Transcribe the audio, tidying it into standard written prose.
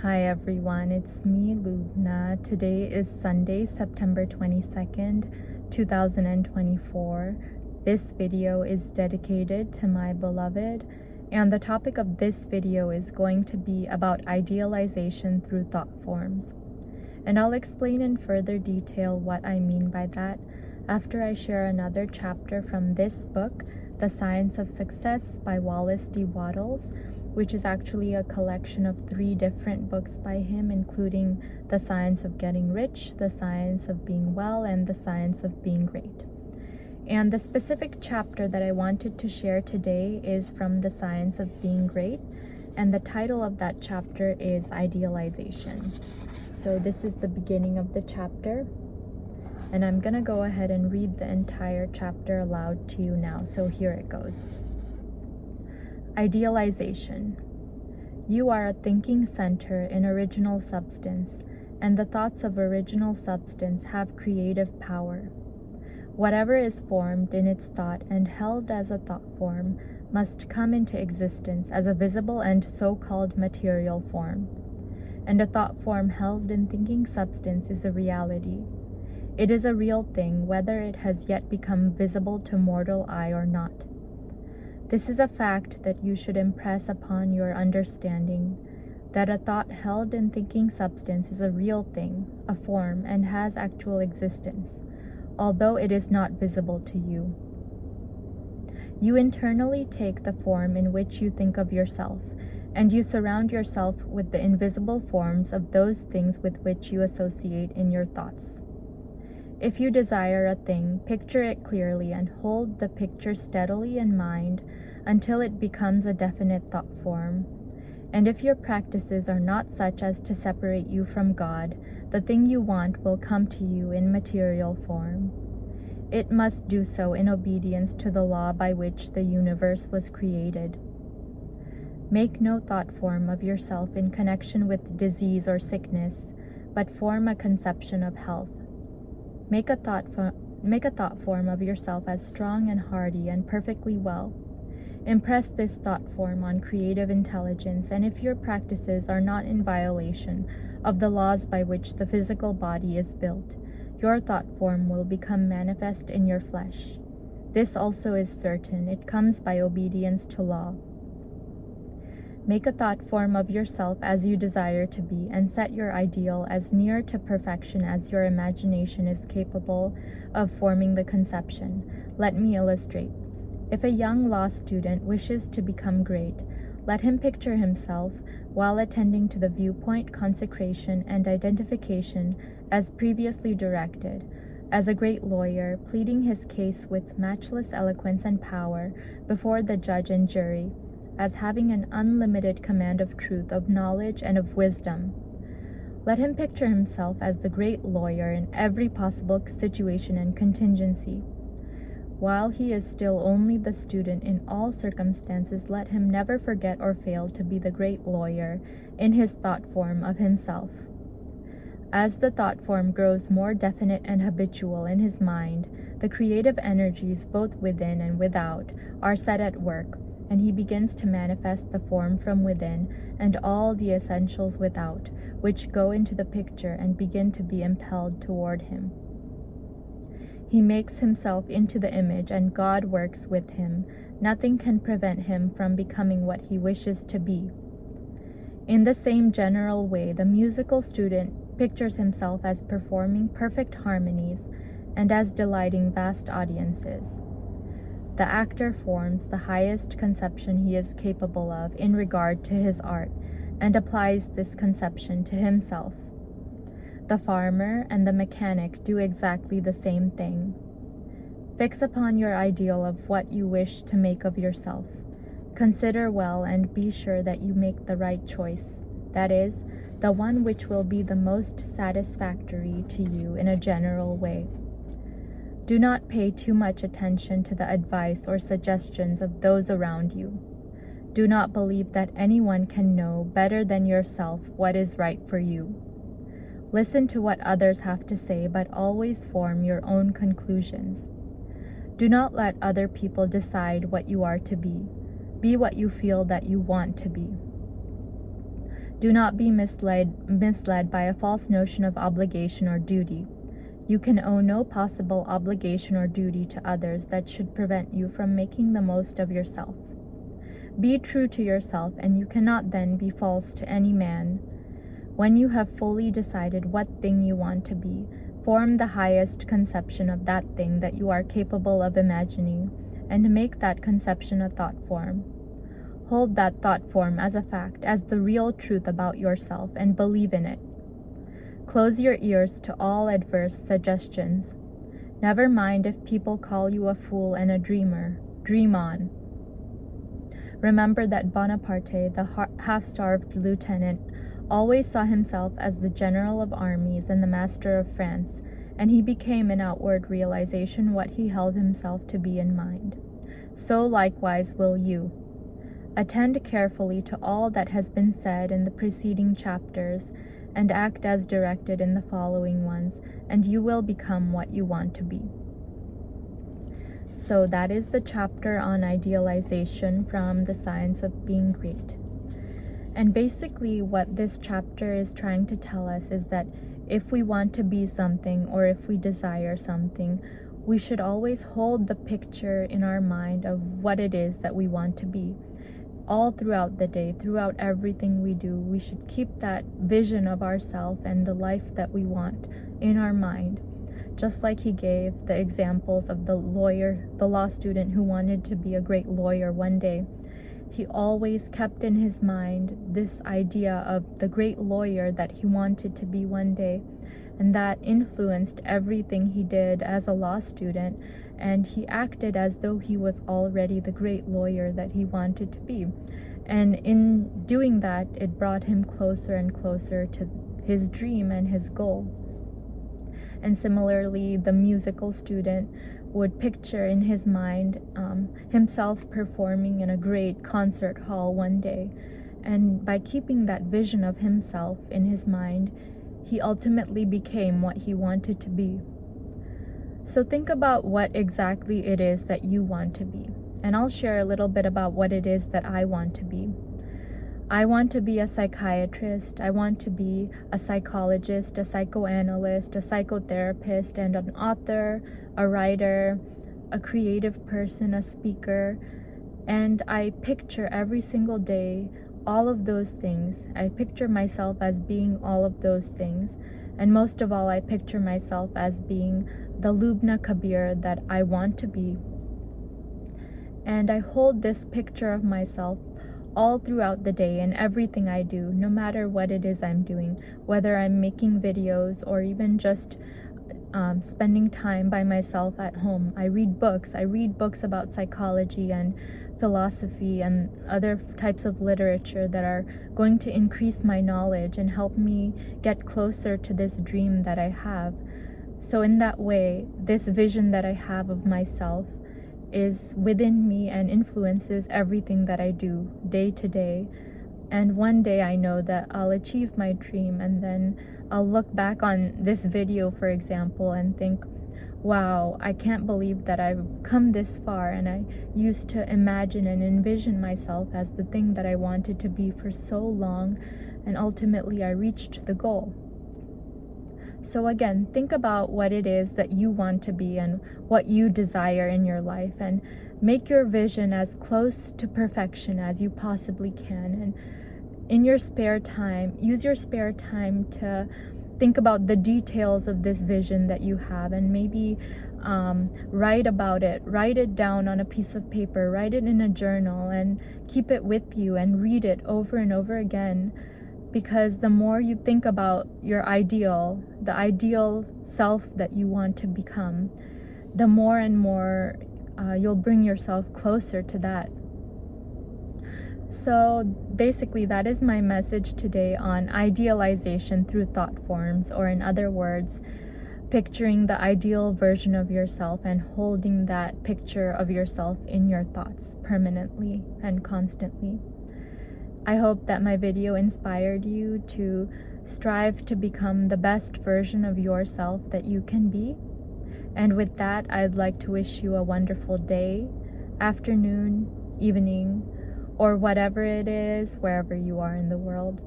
Hi everyone, it's me, Lubna. Today is Sunday, September 22nd, 2024. This video is dedicated to my beloved, and the topic of this video is going to be about idealization through thought forms. And I'll explain in further detail what I mean by that after I share another chapter from this book, The Science of Success by Wallace D, which is actually a collection of 3 different books by him, including The Science of Getting Rich, The Science of Being Well, and The Science of Being Great. And the specific chapter that I wanted to share today is from The Science of Being Great, and the title of that chapter is Idealization. So this is the beginning of the chapter, and I'm gonna go ahead and read the entire chapter aloud to you now. So here it goes. Idealization. You are a thinking center in original substance, and the thoughts of original substance have creative power. Whatever is formed in its thought and held as a thought form must come into existence as a visible and so-called material form. And a thought form held in thinking substance is a reality. It is a real thing whether it has yet become visible to mortal eye or not. This is a fact that you should impress upon your understanding, that a thought held in thinking substance is a real thing, a form, and has actual existence, although it is not visible to you. You internally take the form in which you think of yourself, and you surround yourself with the invisible forms of those things with which you associate in your thoughts. If you desire a thing, picture it clearly and hold the picture steadily in mind until it becomes a definite thought form. And if your practices are not such as to separate you from God, the thing you want will come to you in material form. It must do so in obedience to the law by which the universe was created. Make no thought form of yourself in connection with disease or sickness, but form a conception of health. Make a thought form of yourself as strong and hardy and perfectly well. Impress this thought form on creative intelligence, and if your practices are not in violation of the laws by which the physical body is built, your thought form will become manifest in your flesh. This also is certain, it comes by obedience to law. Make a thought form of yourself as you desire to be, and set your ideal as near to perfection as your imagination is capable of forming the conception. Let me illustrate. If a young law student wishes to become great, let him picture himself, while attending to the viewpoint, consecration, and identification as previously directed, as a great lawyer, pleading his case with matchless eloquence and power before the judge and jury, as having an unlimited command of truth, of knowledge, and of wisdom. Let him picture himself as the great lawyer in every possible situation and contingency. While he is still only the student in all circumstances, let him never forget or fail to be the great lawyer in his thought form of himself. As the thought form grows more definite and habitual in his mind, the creative energies both within and without are set at work, and he begins to manifest the form from within and all the essentials without, which go into the picture and begin to be impelled toward him. He makes himself into the image, and God works with him. Nothing can prevent him from becoming what he wishes to be. In the same general way, the musical student pictures himself as performing perfect harmonies and as delighting vast audiences. The actor forms the highest conception he is capable of in regard to his art, and applies this conception to himself. The farmer and the mechanic do exactly the same thing. Fix upon your ideal of what you wish to make of yourself. Consider well and be sure that you make the right choice, that is, the one which will be the most satisfactory to you in a general way. Do not pay too much attention to the advice or suggestions of those around you. Do not believe that anyone can know better than yourself what is right for you. Listen to what others have to say, but always form your own conclusions. Do not let other people decide what you are to be. Be what you feel that you want to be. Do not be misled by a false notion of obligation or duty. You can owe no possible obligation or duty to others that should prevent you from making the most of yourself. Be true to yourself, and you cannot then be false to any man. When you have fully decided what thing you want to be, form the highest conception of that thing that you are capable of imagining, and make that conception a thought form. Hold that thought form as a fact, as the real truth about yourself, and believe in it. Close your ears to all adverse suggestions. Never mind if people call you a fool and a dreamer. Dream on. Remember that Bonaparte, the half-starved lieutenant, always saw himself as the general of armies and the master of France, and he became in outward realization what he held himself to be in mind. So likewise will you. Attend carefully to all that has been said in the preceding chapters, and act as directed in the following ones, and you will become what you want to be. So that is the chapter on idealization from The Science of Being Great. And basically what this chapter is trying to tell us is that if we want to be something, or if we desire something, we should always hold the picture in our mind of what it is that we want to be. All throughout the day, throughout everything we do, we should keep that vision of ourselves and the life that we want in our mind. Just like he gave the examples of the law student who wanted to be a great lawyer one day. He always kept in his mind this idea of the great lawyer that he wanted to be one day, and that influenced everything he did as a law student, and he acted as though he was already the great lawyer that he wanted to be. And in doing that, it brought him closer and closer to his dream and his goal. And similarly, the musical student would picture in his mind himself performing in a great concert hall one day. And by keeping that vision of himself in his mind, he ultimately became what he wanted to be. So think about what exactly it is that you want to be. And I'll share a little bit about what it is that I want to be. I want to be a psychiatrist. I want to be a psychologist, a psychoanalyst, a psychotherapist, and an author, a writer, a creative person, a speaker. And I picture every single day all of those things. I picture myself as being all of those things. And most of all, I picture myself as being the Lubna Kabir that I want to be. And I hold this picture of myself all throughout the day in everything I do, no matter what it is I'm doing, whether I'm making videos or even just spending time by myself at home. I read books about psychology and philosophy and other types of literature that are going to increase my knowledge and help me get closer to this dream that I have. So in that way, this vision that I have of myself is within me and influences everything that I do day to day. And one day I know that I'll achieve my dream, and then I'll look back on this video, for example, and think, wow, I can't believe that I've come this far, and I used to imagine and envision myself as the thing that I wanted to be for so long, and ultimately I reached the goal. So again, think about what it is that you want to be and what you desire in your life, and make your vision as close to perfection as you possibly can. And in your spare time, use your spare time to think about the details of this vision that you have, and maybe write about it. Write it down on a piece of paper, write it in a journal, and keep it with you and read it over and over again. Because the more you think about your ideal, the ideal self that you want to become, the more and more you'll bring yourself closer to that. So basically, that is my message today on idealization through thought forms, or in other words, picturing the ideal version of yourself and holding that picture of yourself in your thoughts permanently and constantly. I hope that my video inspired you to strive to become the best version of yourself that you can be. And with that, I'd like to wish you a wonderful day, afternoon, evening, or whatever it is, wherever you are in the world.